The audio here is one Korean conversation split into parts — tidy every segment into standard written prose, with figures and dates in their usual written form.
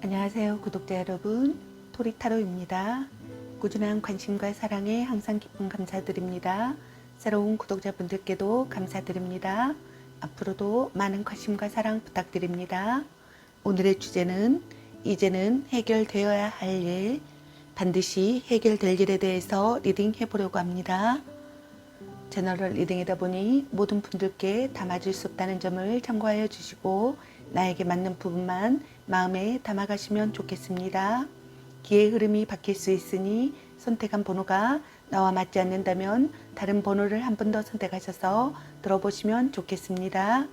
안녕하세요 구독자 여러분, 토리타로입니다. 꾸준한 관심과 사랑에 항상 깊은 감사드립니다. 새로운 구독자분들께도 감사드립니다. 앞으로도 많은 관심과 사랑 부탁드립니다. 오늘의 주제는 이제는 해결되어야 할 일, 반드시 해결될 일에 대해서 리딩 해보려고 합니다. 제너럴 리딩이다 보니 모든 분들께 다 맞을 수 없다는 점을 참고하여 주시고 나에게 맞는 부분만 마음에 담아가시면 좋겠습니다. 기의 흐름이 바뀔 수 있으니 선택한 번호가 나와 맞지 않는다면 다른 번호를 한 번 더 선택하셔서 들어보시면 좋겠습니다.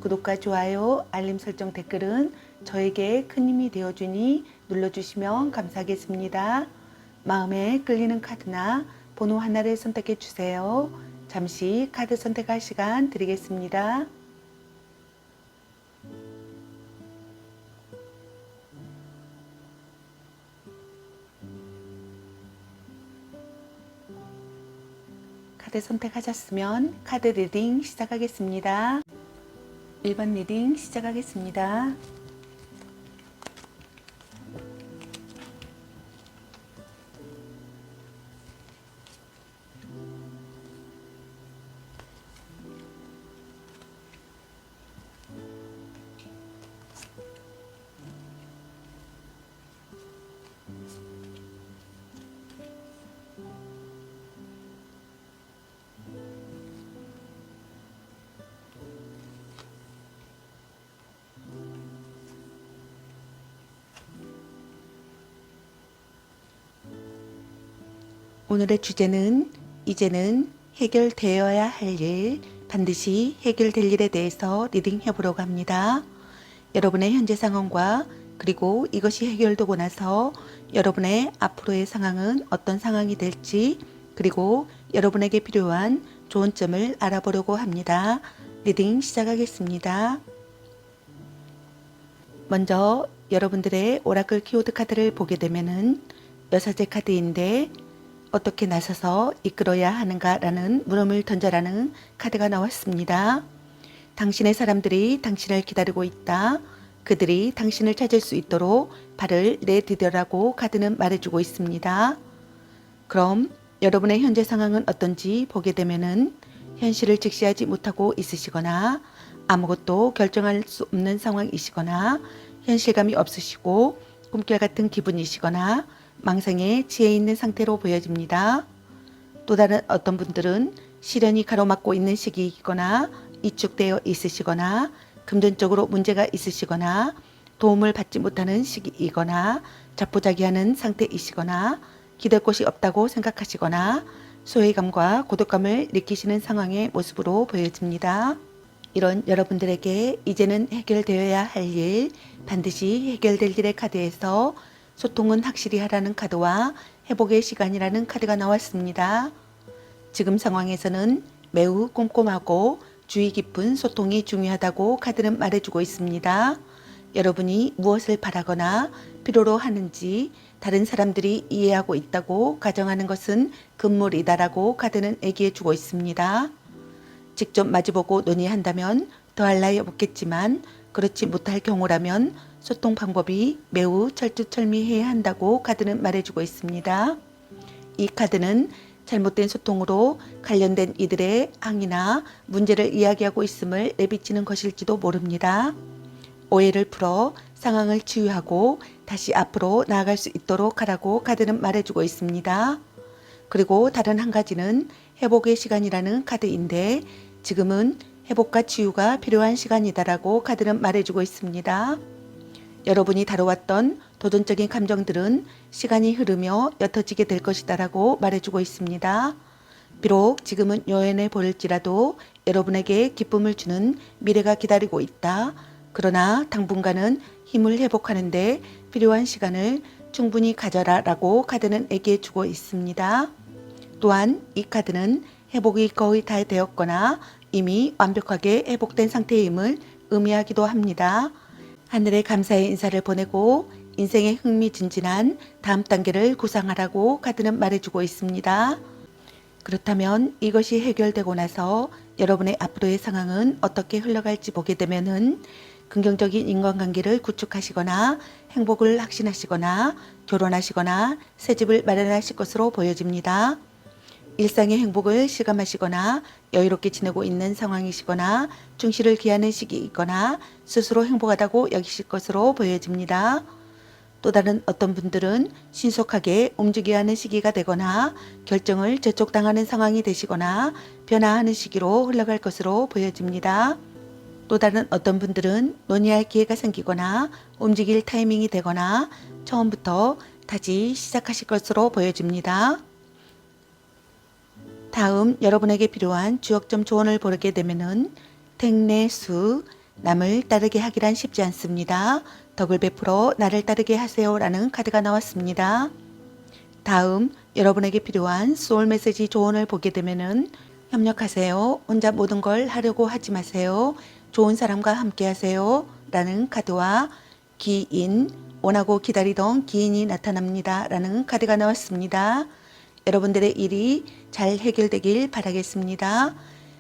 구독과 좋아요, 알림 설정, 댓글은 저에게 큰 힘이 되어주니 눌러주시면 감사하겠습니다. 마음에 끌리는 카드나 번호 하나를 선택해 주세요. 잠시 카드 선택할 시간 드리겠습니다. 카드 선택하셨으면 카드 리딩 시작하겠습니다. 1번 리딩 시작하겠습니다. 오늘의 주제는 이제는 해결되어야 할 일, 반드시 해결될 일에 대해서 리딩 해보려고 합니다. 여러분의 현재 상황과 그리고 이것이 해결되고 나서 여러분의 앞으로의 상황은 어떤 상황이 될지, 그리고 여러분에게 필요한 조언점을 알아보려고 합니다. 리딩 시작하겠습니다. 먼저 여러분들의 오라클 키워드 카드를 보게 되면은 여사제 카드인데 어떻게 나서서 이끌어야 하는가라는 물음을 던져라는 카드가 나왔습니다. 당신의 사람들이 당신을 기다리고 있다. 그들이 당신을 찾을 수 있도록 발을 내디뎌라고 카드는 말해주고 있습니다. 그럼 여러분의 현재 상황은 어떤지 보게 되면은 현실을 직시하지 못하고 있으시거나 아무것도 결정할 수 없는 상황이시거나 현실감이 없으시고 꿈결 같은 기분이시거나 망상에 취해 있는 상태로 보여집니다. 또 다른 어떤 분들은 시련이 가로막고 있는 시기이거나 위축되어 있으시거나 금전적으로 문제가 있으시거나 도움을 받지 못하는 시기이거나 자포자기하는 상태이시거나 기댈 곳이 없다고 생각하시거나 소외감과 고독감을 느끼시는 상황의 모습으로 보여집니다. 이런 여러분들에게 이제는 해결되어야 할 일, 반드시 해결될 일의 카드에서 소통은 확실히 하라는 카드와 회복의 시간이라는 카드가 나왔습니다. 지금 상황에서는 매우 꼼꼼하고 주의 깊은 소통이 중요하다고 카드는 말해주고 있습니다. 여러분이 무엇을 바라거나 필요로 하는지 다른 사람들이 이해하고 있다고 가정하는 것은 금물이다라고 카드는 얘기해주고 있습니다. 직접 마주보고 논의한다면 더할 나위 없겠지만 그렇지 못할 경우라면 소통 방법이 매우 철두철미해야 한다고 카드는 말해주고 있습니다. 이 카드는 잘못된 소통으로 관련된 이들의 항의나 문제를 이야기하고 있음을 내비치는 것일지도 모릅니다. 오해를 풀어 상황을 치유하고 다시 앞으로 나아갈 수 있도록 하라고 카드는 말해주고 있습니다. 그리고 다른 한 가지는 회복의 시간이라는 카드인데 지금은 회복과 치유가 필요한 시간이다라고 카드는 말해주고 있습니다. 여러분이 다뤄왔던 도전적인 감정들은 시간이 흐르며 옅어지게 될 것이다라고 말해주고 있습니다. 비록 지금은 요연해 보일지라도 여러분에게 기쁨을 주는 미래가 기다리고 있다. 그러나 당분간은 힘을 회복하는 데 필요한 시간을 충분히 가져라라고 카드는 얘기해주고 있습니다. 또한 이 카드는 회복이 거의 다 되었거나 이미 완벽하게 회복된 상태임을 의미하기도 합니다. 하늘에 감사의 인사를 보내고 인생의 흥미진진한 다음 단계를 구상하라고 카드는 말해주고 있습니다. 그렇다면 이것이 해결되고 나서 여러분의 앞으로의 상황은 어떻게 흘러갈지 보게 되면은 긍정적인 인간관계를 구축하시거나 행복을 확신하시거나 결혼하시거나 새집을 마련하실 것으로 보여집니다. 일상의 행복을 실감하시거나 여유롭게 지내고 있는 상황이시거나 충실을 기하는 시기이거나 스스로 행복하다고 여기실 것으로 보여집니다. 또 다른 어떤 분들은 신속하게 움직여야 하는 시기가 되거나 결정을 재촉당하는 상황이 되시거나 변화하는 시기로 흘러갈 것으로 보여집니다. 또 다른 어떤 분들은 논의할 기회가 생기거나 움직일 타이밍이 되거나 처음부터 다시 시작하실 것으로 보여집니다. 다음 여러분에게 필요한 주역점 조언을 보게 되면은 택내수 남을 따르게 하기란 쉽지 않습니다. 덕을 베풀어 나를 따르게 하세요 라는 카드가 나왔습니다. 다음 여러분에게 필요한 소울 메시지 조언을 보게 되면은 협력하세요. 혼자 모든 걸 하려고 하지 마세요. 좋은 사람과 함께 하세요 라는 카드와 기인 원하고 기다리던 기인이 나타납니다 라는 카드가 나왔습니다. 여러분들의 일이 잘 해결되길 바라겠습니다.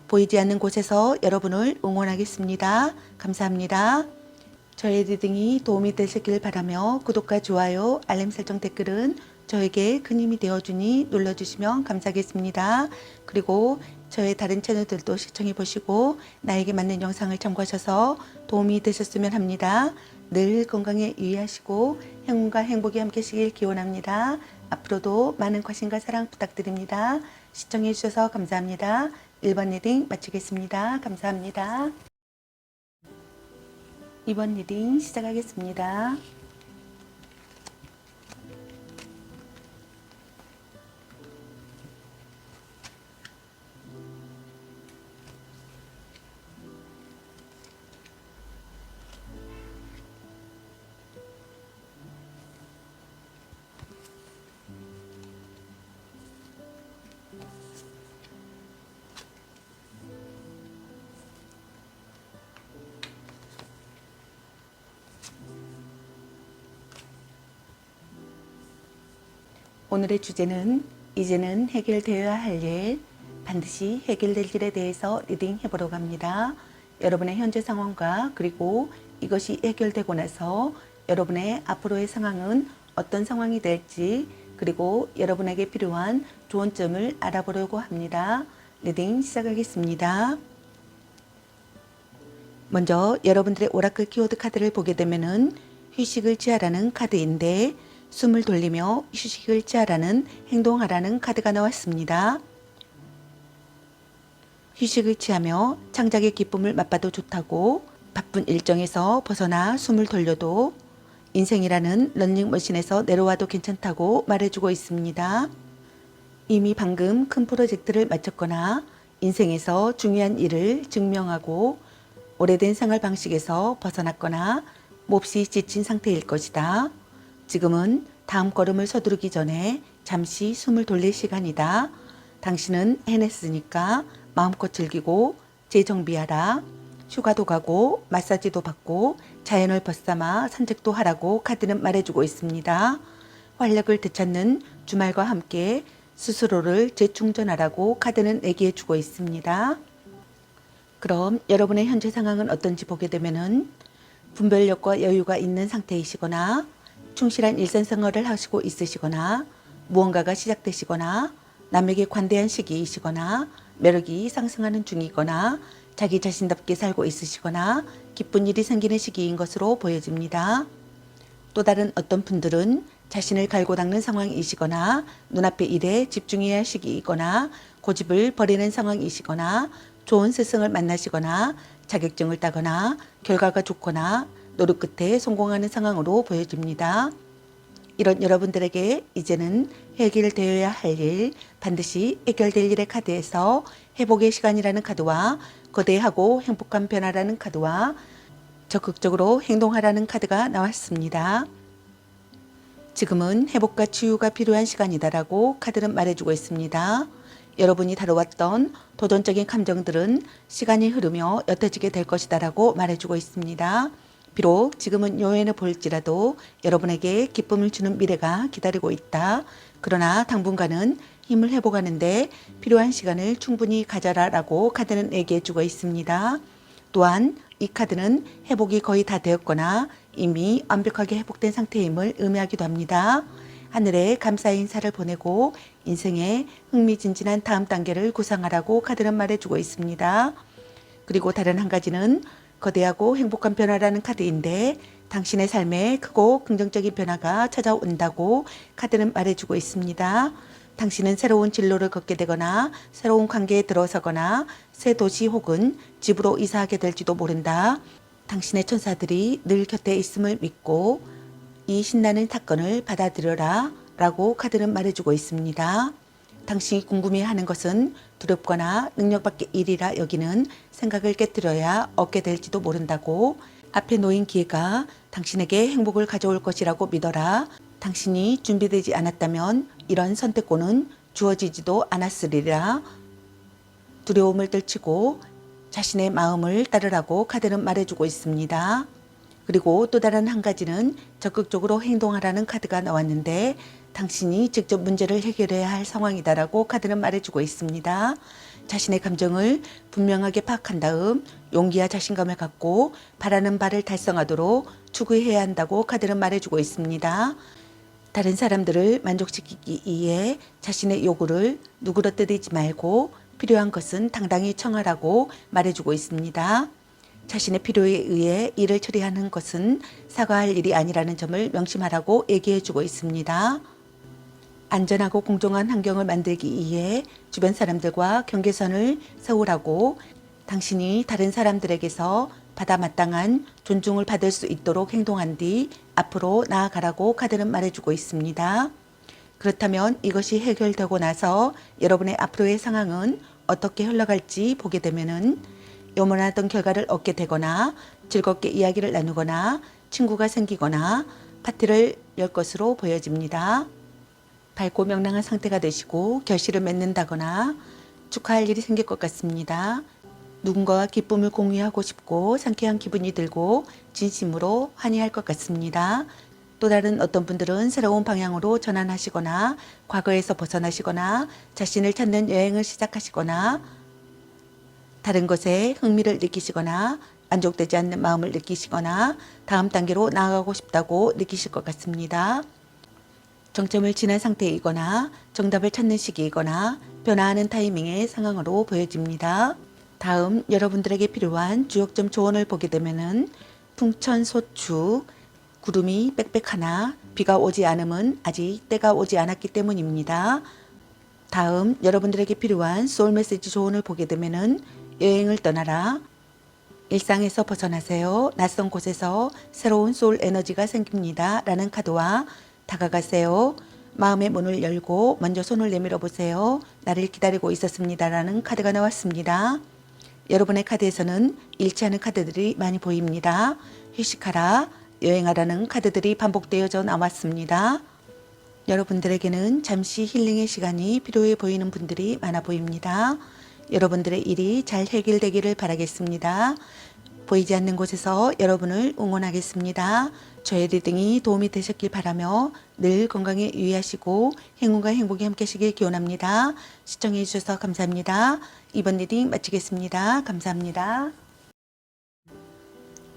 보이지 않는 곳에서 여러분을 응원하겠습니다. 감사합니다. 저의 리딩이 도움이 되셨길 바라며 구독과 좋아요, 알림 설정 댓글은 저에게 큰 힘이 되어주니 눌러주시면 감사하겠습니다. 그리고 저의 다른 채널들도 시청해 보시고 나에게 맞는 영상을 참고하셔서 도움이 되셨으면 합니다. 늘 건강에 유의하시고 행운과 행복이 함께 하시길 기원합니다. 앞으로도 많은 관심과 사랑 부탁드립니다. 시청해 주셔서 감사합니다. 1번 리딩 마치겠습니다. 감사합니다. 2번 리딩 시작하겠습니다. 오늘의 주제는 이제는 해결되어야 할 일, 반드시 해결될 일에 대해서 리딩 해보려고 합니다. 여러분의 현재 상황과 그리고 이것이 해결되고 나서 여러분의 앞으로의 상황은 어떤 상황이 될지 그리고 여러분에게 필요한 조언점을 알아보려고 합니다. 리딩 시작하겠습니다. 먼저 여러분들의 오라클 키워드 카드를 보게 되면은 휴식을 취하라는 카드인데 숨을 돌리며 휴식을 취하라는 행동하라는 카드가 나왔습니다. 휴식을 취하며 창작의 기쁨을 맛봐도 좋다고 바쁜 일정에서 벗어나 숨을 돌려도 인생이라는 런닝머신에서 내려와도 괜찮다고 말해주고 있습니다. 이미 방금 큰 프로젝트를 마쳤거나 인생에서 중요한 일을 증명하고 오래된 생활 방식에서 벗어났거나 몹시 지친 상태일 것이다. 지금은 다음 걸음을 서두르기 전에 잠시 숨을 돌릴 시간이다. 당신은 해냈으니까 마음껏 즐기고 재정비하라. 휴가도 가고 마사지도 받고 자연을 벗삼아 산책도 하라고 카드는 말해주고 있습니다. 활력을 되찾는 주말과 함께 스스로를 재충전하라고 카드는 얘기해주고 있습니다. 그럼 여러분의 현재 상황은 어떤지 보게 되면은 분별력과 여유가 있는 상태이시거나 충실한 일상생활을 하시고 있으시거나 무언가가 시작되시거나 남에게 관대한 시기이시거나 매력이 상승하는 중이거나 자기 자신답게 살고 있으시거나 기쁜 일이 생기는 시기인 것으로 보여집니다. 또 다른 어떤 분들은 자신을 갈고 닦는 상황이시거나 눈앞의 일에 집중해야 할 시기이거나 고집을 버리는 상황이시거나 좋은 스승을 만나시거나 자격증을 따거나 결과가 좋거나 노력 끝에 성공하는 상황으로 보여집니다. 이런 여러분들에게 이제는 해결되어야 할 일, 반드시 해결될 일의 카드에서 회복의 시간이라는 카드와 거대하고 행복한 변화라는 카드와 적극적으로 행동하라는 카드가 나왔습니다. 지금은 회복과 치유가 필요한 시간이다라고 카드는 말해주고 있습니다. 여러분이 다뤄왔던 도전적인 감정들은 시간이 흐르며 옅어지게 될 것이다라고 말해주고 있습니다. 비록 지금은 요연해 보일지라도 여러분에게 기쁨을 주는 미래가 기다리고 있다. 그러나 당분간은 힘을 회복하는데 필요한 시간을 충분히 가져라라고 카드는 얘기해주고 있습니다. 또한 이 카드는 회복이 거의 다 되었거나 이미 완벽하게 회복된 상태임을 의미하기도 합니다. 하늘에 감사의 인사를 보내고 인생의 흥미진진한 다음 단계를 구상하라고 카드는 말해주고 있습니다. 그리고 다른 한 가지는 거대하고 행복한 변화라는 카드인데 당신의 삶에 크고 긍정적인 변화가 찾아온다고 카드는 말해주고 있습니다. 당신은 새로운 진로를 걷게 되거나 새로운 관계에 들어서거나 새 도시 혹은 집으로 이사하게 될지도 모른다. 당신의 천사들이 늘 곁에 있음을 믿고 이 신나는 사건을 받아들여라 라고 카드는 말해주고 있습니다. 당신이 궁금해하는 것은 두렵거나 능력 밖의 일이라 여기는 생각을 깨뜨려야 얻게 될지도 모른다고, 앞에 놓인 기회가 당신에게 행복을 가져올 것이라고 믿어라. 당신이 준비되지 않았다면 이런 선택권은 주어지지도 않았으리라. 두려움을 떨치고 자신의 마음을 따르라고 카드는 말해주고 있습니다. 그리고 또 다른 한 가지는 적극적으로 행동하라는 카드가 나왔는데 당신이 직접 문제를 해결해야 할 상황이다라고 카드는 말해주고 있습니다. 자신의 감정을 분명하게 파악한 다음 용기와 자신감을 갖고 바라는 바를 달성하도록 추구해야 한다고 카드는 말해주고 있습니다. 다른 사람들을 만족시키기 위해 자신의 요구를 누구로 뜨리지 말고 필요한 것은 당당히 청하라고 말해주고 있습니다. 자신의 필요에 의해 일을 처리하는 것은 사과할 일이 아니라는 점을 명심하라고 얘기해주고 있습니다. 안전하고 공정한 환경을 만들기 위해 주변 사람들과 경계선을 세우라고, 당신이 다른 사람들에게서 받아 마땅한 존중을 받을 수 있도록 행동한 뒤 앞으로 나아가라고 카드는 말해주고 있습니다. 그렇다면 이것이 해결되고 나서 여러분의 앞으로의 상황은 어떻게 흘러갈지 보게 되면은 요원하던 결과를 얻게 되거나 즐겁게 이야기를 나누거나 친구가 생기거나 파티를 열 것으로 보여집니다. 밝고 명랑한 상태가 되시고 결실을 맺는다거나 축하할 일이 생길 것 같습니다. 누군가와 기쁨을 공유하고 싶고 상쾌한 기분이 들고 진심으로 환희할 것 같습니다. 또 다른 어떤 분들은 새로운 방향으로 전환하시거나 과거에서 벗어나시거나 자신을 찾는 여행을 시작하시거나 다른 것에 흥미를 느끼시거나 만족되지 않는 마음을 느끼시거나 다음 단계로 나아가고 싶다고 느끼실 것 같습니다. 정점을 지난 상태이거나 정답을 찾는 시기이거나 변화하는 타이밍의 상황으로 보여집니다. 다음 여러분들에게 필요한 주역점 조언을 보게 되면은 풍천소축, 구름이 빽빽하나 비가 오지 않음은 아직 때가 오지 않았기 때문입니다. 다음 여러분들에게 필요한 소울 메시지 조언을 보게 되면은 여행을 떠나라. 일상에서 벗어나세요. 낯선 곳에서 새로운 소울 에너지가 생깁니다. 라는 카드와 다가가세요. 마음의 문을 열고 먼저 손을 내밀어 보세요. 나를 기다리고 있었습니다. 라는 카드가 나왔습니다. 여러분의 카드에서는 일치하는 카드들이 많이 보입니다. 휴식하라, 여행하라는 카드들이 반복되어져 나왔습니다. 여러분들에게는 잠시 힐링의 시간이 필요해 보이는 분들이 많아 보입니다. 여러분들의 일이 잘 해결되기를 바라겠습니다. 보이지 않는 곳에서 여러분을 응원하겠습니다. 저의 리딩이 도움이 되셨길 바라며 늘 건강에 유의하시고 행운과 행복이 함께 하시길 기원합니다. 시청해 주셔서 감사합니다. 이번 리딩 마치겠습니다. 감사합니다.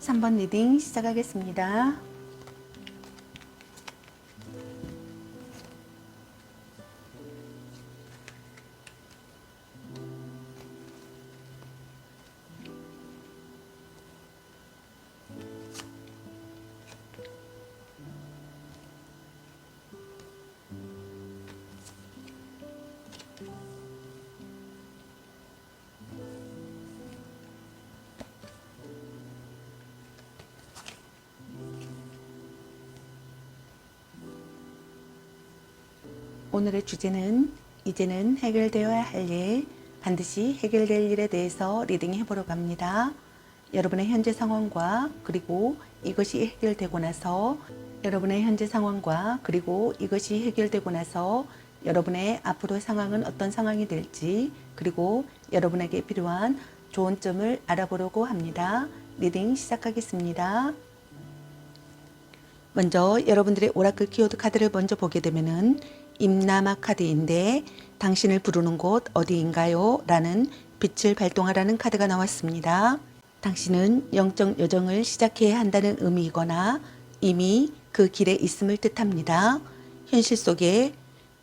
3번 리딩 시작하겠습니다. 오늘의 주제는 이제는 해결되어야 할 일, 반드시 해결될 일에 대해서 리딩해 보려고 합니다. 여러분의 현재 상황과 그리고 이것이 해결되고 나서 여러분의 현재 상황과 그리고 이것이 해결되고 나서 여러분의 앞으로의 상황은 어떤 상황이 될지 그리고 여러분에게 필요한 좋은 점을 알아보려고 합니다. 리딩 시작하겠습니다. 먼저 여러분들의 오라클 키워드 카드를 먼저 보게 되면은 임나마 카드인데 당신을 부르는 곳 어디인가요? 라는 빛을 발동하라는 카드가 나왔습니다. 당신은 영적 여정을 시작해야 한다는 의미이거나 이미 그 길에 있음을 뜻합니다. 현실 속에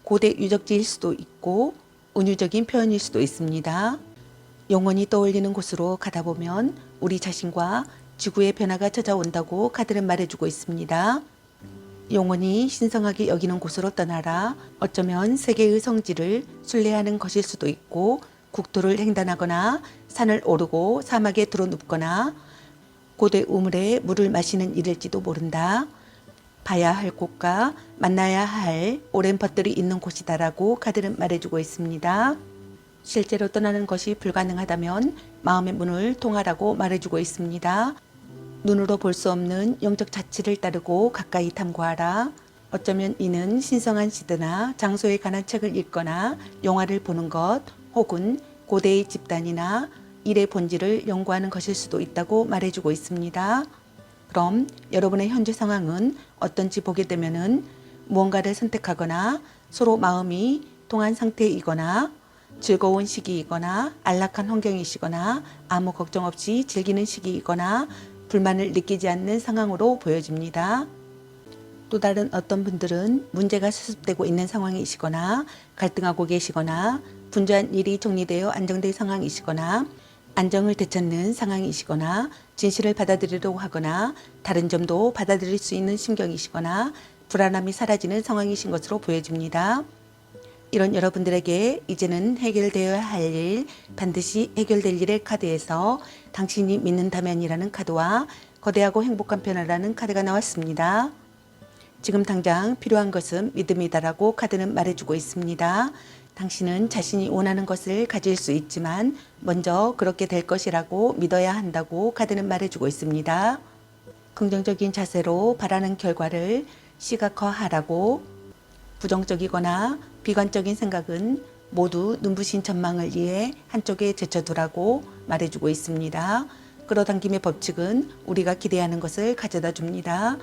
고대 유적지일 수도 있고 은유적인 표현일 수도 있습니다. 영원히 떠올리는 곳으로 가다 보면 우리 자신과 지구의 변화가 찾아온다고 카드는 말해주고 있습니다. 영원히 신성하게 여기는 곳으로 떠나라. 어쩌면 세계의 성지를 순례하는 것일 수도 있고 국토를 횡단하거나 산을 오르고 사막에 들어눕거나 고대 우물에 물을 마시는 일일지도 모른다. 봐야 할 곳과 만나야 할 오랜 벗들이 있는 곳이다라고 카드는 말해주고 있습니다. 실제로 떠나는 것이 불가능하다면 마음의 문을 통하라고 말해주고 있습니다. 눈으로 볼 수 없는 영적 자치를 따르고 가까이 탐구하라. 어쩌면 이는 신성한 시대나 장소에 관한 책을 읽거나 영화를 보는 것 혹은 고대의 집단이나 일의 본질을 연구하는 것일 수도 있다고 말해주고 있습니다. 그럼 여러분의 현재 상황은 어떤지 보게 되면은 무언가를 선택하거나 서로 마음이 통한 상태이거나 즐거운 시기이거나 안락한 환경이시거나 아무 걱정 없이 즐기는 시기이거나 불만을 느끼지 않는 상황으로 보여집니다. 또 다른 어떤 분들은 문제가 수습되고 있는 상황이시거나 갈등하고 계시거나 분주한 일이 정리되어 안정된 상황이시거나 안정을 되찾는 상황이시거나 진실을 받아들이려고 하거나 다른 점도 받아들일 수 있는 심경이시거나 불안함이 사라지는 상황이신 것으로 보여집니다. 이런 여러분들에게 이제는 해결되어야 할 일, 반드시 해결될 일의 카드에서 당신이 믿는다면이라는 카드와 거대하고 행복한 변화라는 카드가 나왔습니다. 지금 당장 필요한 것은 믿음이다라고 카드는 말해주고 있습니다. 당신은 자신이 원하는 것을 가질 수 있지만 먼저 그렇게 될 것이라고 믿어야 한다고 카드는 말해주고 있습니다. 긍정적인 자세로 바라는 결과를 시각화하라고 부정적이거나 비관적인 생각은 모두 눈부신 전망을 위해 한쪽에 제쳐두라고 말해주고 있습니다. 끌어당김의 법칙은 우리가 기대하는 것을 가져다 줍니다.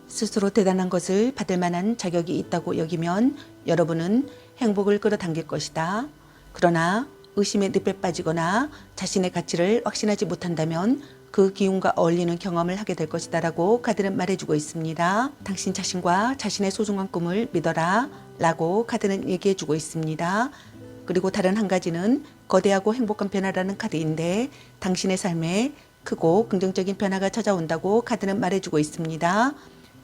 스스로 대단한 것을 받을 만한 자격이 있다고 여기면 여러분은 행복을 끌어당길 것이다. 그러나 의심의 늪에 빠지거나 자신의 가치를 확신하지 못한다면 그 기운과 어울리는 경험을 하게 될 것이다 라고 카드는 말해주고 있습니다. 당신 자신과 자신의 소중한 꿈을 믿어라 라고 카드는 얘기해주고 있습니다. 그리고 다른 한 가지는 거대하고 행복한 변화라는 카드인데 당신의 삶에 크고 긍정적인 변화가 찾아온다고 카드는 말해주고 있습니다.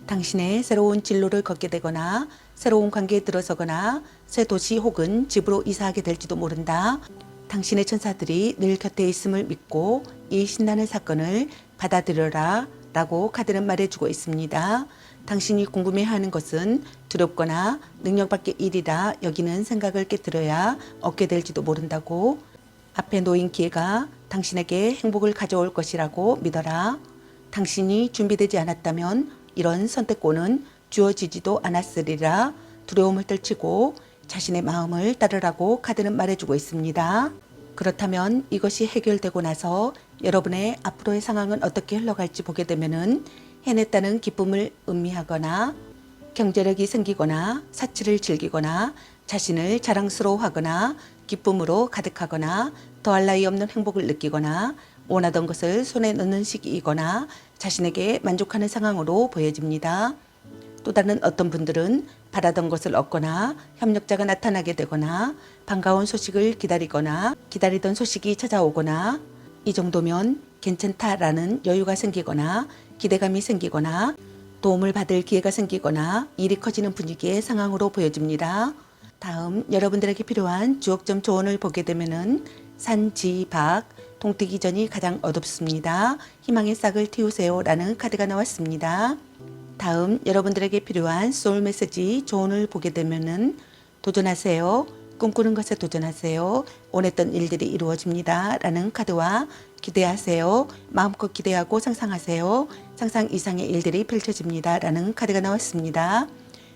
당신의 새로운 진로를 걷게 되거나 새로운 관계에 들어서거나 새 도시 혹은 집으로 이사하게 될지도 모른다. 당신의 천사들이 늘 곁에 있음을 믿고 이 신나는 사건을 받아들여라 라고 카드는 말해주고 있습니다. 당신이 궁금해하는 것은 두렵거나 능력 밖의 일이라 여기는 생각을 깨뜨려야 얻게 될지도 모른다고. 앞에 놓인 기회가 당신에게 행복을 가져올 것이라고 믿어라. 당신이 준비되지 않았다면 이런 선택권은 주어지지도 않았으리라. 두려움을 떨치고 자신의 마음을 따르라고 카드는 말해주고 있습니다. 그렇다면 이것이 해결되고 나서 여러분의 앞으로의 상황은 어떻게 흘러갈지 보게 되면은 해냈다는 기쁨을 의미하거나 경제력이 생기거나 사치를 즐기거나 자신을 자랑스러워하거나 기쁨으로 가득하거나 더할 나위 없는 행복을 느끼거나 원하던 것을 손에 넣는 시기이거나 자신에게 만족하는 상황으로 보여집니다. 또 다른 어떤 분들은 바라던 것을 얻거나 협력자가 나타나게 되거나 반가운 소식을 기다리거나 기다리던 소식이 찾아오거나 이 정도면 괜찮다라는 여유가 생기거나 기대감이 생기거나 도움을 받을 기회가 생기거나 일이 커지는 분위기의 상황으로 보여집니다. 다음 여러분들에게 필요한 주옥점 조언을 보게 되면은 산, 지, 박, 동트기 전이 가장 어둡습니다. 희망의 싹을 틔우세요 라는 카드가 나왔습니다. 다음 여러분들에게 필요한 소울 메시지 조언을 보게 되면은 도전하세요. 꿈꾸는 것에 도전하세요. 원했던 일들이 이루어집니다. 라는 카드와 기대하세요. 마음껏 기대하고 상상하세요. 상상 이상의 일들이 펼쳐집니다. 라는 카드가 나왔습니다.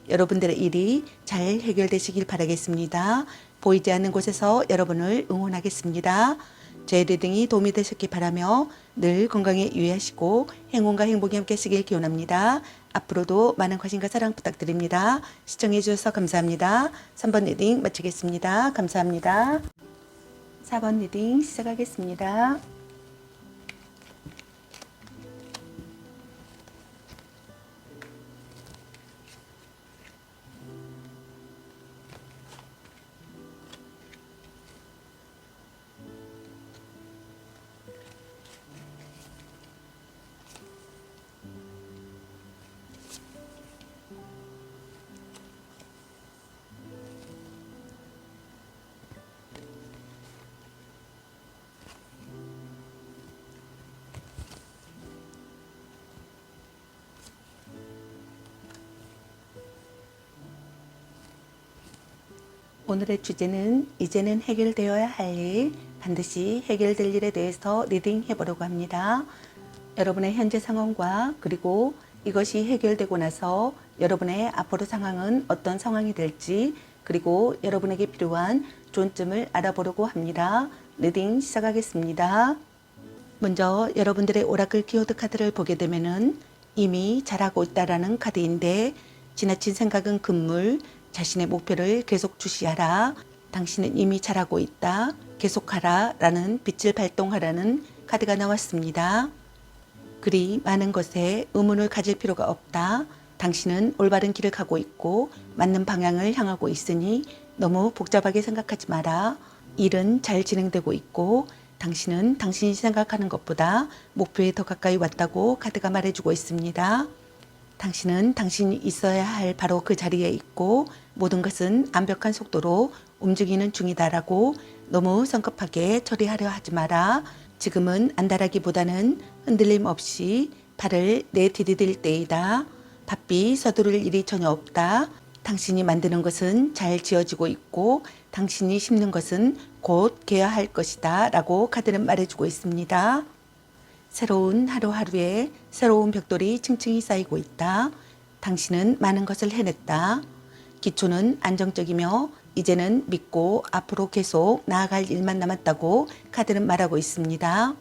여러분들의 일이 잘 해결되시길 바라겠습니다. 보이지 않는 곳에서 여러분을 응원하겠습니다. 제 리딩이 도움이 되셨길 바라며 늘 건강에 유의하시고 행운과 행복이 함께 하시길 기원합니다. 앞으로도 많은 관심과 사랑 부탁드립니다. 시청해 주셔서 감사합니다. 3번 리딩 마치겠습니다. 감사합니다. 4번 리딩 시작하겠습니다. 오늘의 주제는 이제는 해결되어야 할 일, 반드시 해결될 일에 대해서 리딩 해보려고 합니다. 여러분의 현재 상황과 그리고 이것이 해결되고 나서 여러분의 앞으로 상황은 어떤 상황이 될지 그리고 여러분에게 필요한 존점을 알아보려고 합니다. 리딩 시작하겠습니다. 먼저 여러분들의 오라클 키워드 카드를 보게 되면은 이미 잘하고 있다라는 카드인데 지나친 생각은 금물, 자신의 목표를 계속 주시하라. 당신은 이미 잘하고 있다. 계속하라. 라는 빛을 발동하라는 카드가 나왔습니다. 그리 많은 것에 의문을 가질 필요가 없다. 당신은 올바른 길을 가고 있고 맞는 방향을 향하고 있으니 너무 복잡하게 생각하지 마라. 일은 잘 진행되고 있고 당신은 당신이 생각하는 것보다 목표에 더 가까이 왔다고 카드가 말해주고 있습니다. 당신은 당신이 있어야 할 바로 그 자리에 있고 모든 것은 완벽한 속도로 움직이는 중이다라고 너무 성급하게 처리하려 하지 마라. 지금은 안달하기보다는 흔들림 없이 발을 내디딜 때이다. 바삐 서두를 일이 전혀 없다. 당신이 만드는 것은 잘 지어지고 있고 당신이 심는 것은 곧 개어할 것이다 라고 카드는 말해주고 있습니다. 새로운 하루하루에 새로운 벽돌이 층층이 쌓이고 있다. 당신은 많은 것을 해냈다. 기초는 안정적이며 이제는 믿고 앞으로 계속 나아갈 일만 남았다고 카드는 말하고 있습니다.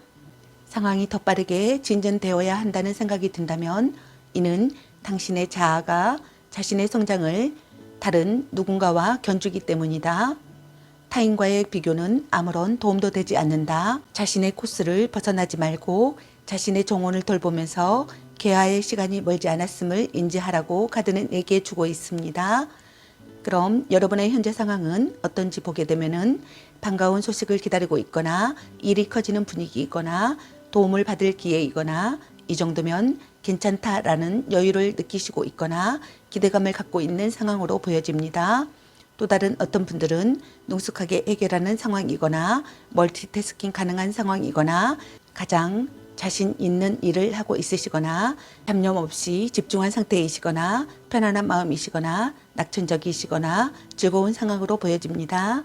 상황이 더 빠르게 진전되어야 한다는 생각이 든다면 이는 당신의 자아가 자신의 성장을 다른 누군가와 견주기 때문이다. 타인과의 비교는 아무런 도움도 되지 않는다. 자신의 코스를 벗어나지 말고 자신의 정원을 돌보면서 개화의 시간이 멀지 않았음을 인지하라고 카드는 얘기해 주고 있습니다. 그럼 여러분의 현재 상황은 어떤지 보게 되면은 반가운 소식을 기다리고 있거나 일이 커지는 분위기이거나 도움을 받을 기회이거나 이 정도면 괜찮다라는 여유를 느끼시고 있거나 기대감을 갖고 있는 상황으로 보여집니다. 또 다른 어떤 분들은 능숙하게 해결하는 상황이거나 멀티태스킹 가능한 상황이거나 가장 자신 있는 일을 하고 있으시거나 잡념 없이 집중한 상태이시거나 편안한 마음이시거나 낙천적이시거나 즐거운 상황으로 보여집니다.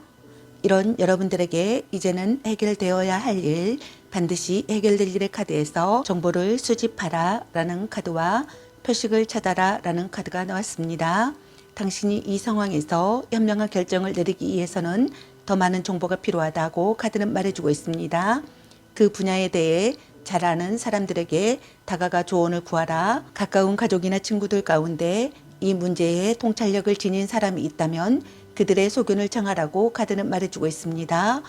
이런 여러분들에게 이제는 해결되어야 할 일, 반드시 해결될 일의 카드에서 정보를 수집하라 라는 카드와 표식을 찾아라 라는 카드가 나왔습니다. 당신이 이 상황에서 현명한 결정을 내리기 위해서는 더 많은 정보가 필요하다고 카드는 말해주고 있습니다. 그 분야에 대해 잘 아는 사람들에게 다가가 조언을 구하라. 가까운 가족이나 친구들 가운데 이 문제에 통찰력을 지닌 사람이 있다면 그들의 소견을 청하라고 카드는 말해주고 있습니다.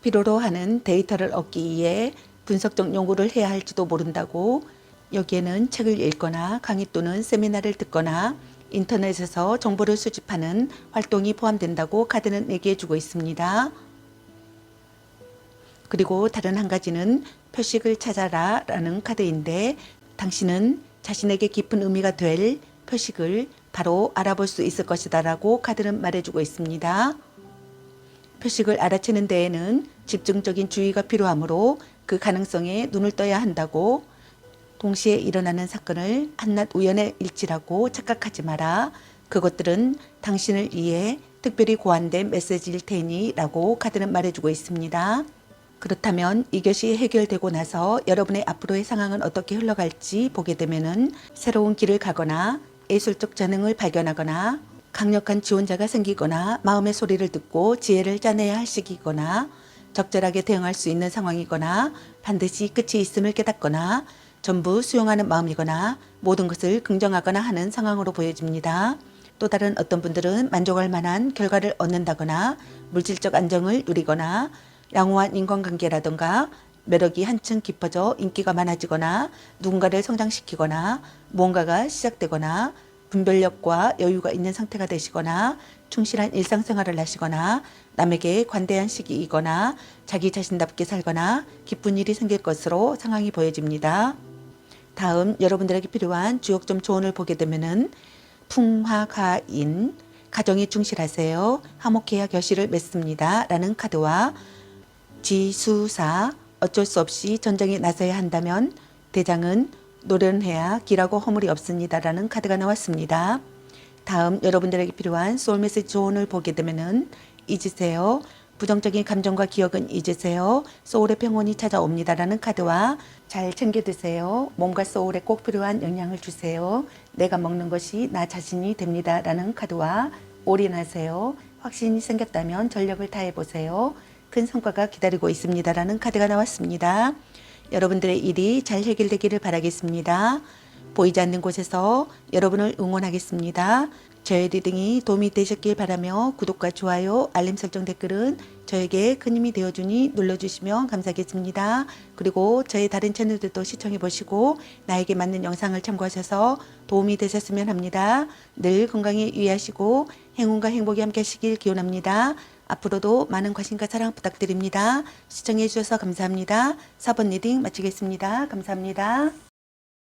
필요로 하는 데이터를 얻기 위해 분석적 연구를 해야 할지도 모른다고 여기에는 책을 읽거나 강의 또는 세미나를 듣거나 인터넷에서 정보를 수집하는 활동이 포함된다고 카드는 얘기해 주고 있습니다. 그리고 다른 한 가지는 표식을 찾아라 라는 카드인데 당신은 자신에게 깊은 의미가 될 표식을 바로 알아볼 수 있을 것이다 라고 카드는 말해주고 있습니다. 표식을 알아채는 데에는 집중적인 주의가 필요하므로 그 가능성에 눈을 떠야 한다고 동시에 일어나는 사건을 한낱 우연의 일치라고 착각하지 마라. 그것들은 당신을 위해 특별히 고안된 메시지일 테니 라고 카드는 말해주고 있습니다. 그렇다면 이것이 해결되고 나서 여러분의 앞으로의 상황은 어떻게 흘러갈지 보게 되면은 새로운 길을 가거나 예술적 재능을 발견하거나 강력한 지원자가 생기거나 마음의 소리를 듣고 지혜를 짜내야 할 시기거나 적절하게 대응할 수 있는 상황이거나 반드시 끝이 있음을 깨닫거나 전부 수용하는 마음이거나 모든 것을 긍정하거나 하는 상황으로 보여집니다. 또 다른 어떤 분들은 만족할 만한 결과를 얻는다거나 물질적 안정을 누리거나 양호한 인간관계라든가 매력이 한층 깊어져 인기가 많아지거나 누군가를 성장시키거나 무언가가 시작되거나 분별력과 여유가 있는 상태가 되시거나 충실한 일상생활을 하시거나 남에게 관대한 시기이거나 자기 자신답게 살거나 기쁜 일이 생길 것으로 상황이 보여집니다. 다음 여러분들에게 필요한 주역점 조언을 보게 되면은 풍화가인 가정에 충실하세요. 화목해야 결실을 맺습니다. 라는 카드와 지수사 어쩔 수 없이 전쟁에 나서야 한다면 대장은 노련해야 길하고 허물이 없습니다. 라는 카드가 나왔습니다. 다음 여러분들에게 필요한 소울메시지 조언을 보게 되면은 잊으세요. 부정적인 감정과 기억은 잊으세요. 소울의 평온이 찾아옵니다라는 카드와 잘 챙겨 드세요. 몸과 소울에 꼭 필요한 영양을 주세요. 내가 먹는 것이 나 자신이 됩니다라는 카드와 올인하세요. 확신이 생겼다면 전력을 다해 보세요. 큰 성과가 기다리고 있습니다라는 카드가 나왔습니다. 여러분들의 일이 잘 해결되기를 바라겠습니다. 보이지 않는 곳에서 여러분을 응원하겠습니다. 저의 리딩이 도움이 되셨길 바라며 구독과 좋아요, 알림 설정 댓글은 저에게 큰 힘이 되어주니 눌러주시면 감사하겠습니다. 그리고 저의 다른 채널들도 시청해 보시고 나에게 맞는 영상을 참고하셔서 도움이 되셨으면 합니다. 늘 건강에 유의하시고 행운과 행복이 함께 하시길 기원합니다. 앞으로도 많은 관심과 사랑 부탁드립니다. 시청해 주셔서 감사합니다. 4번 리딩 마치겠습니다. 감사합니다.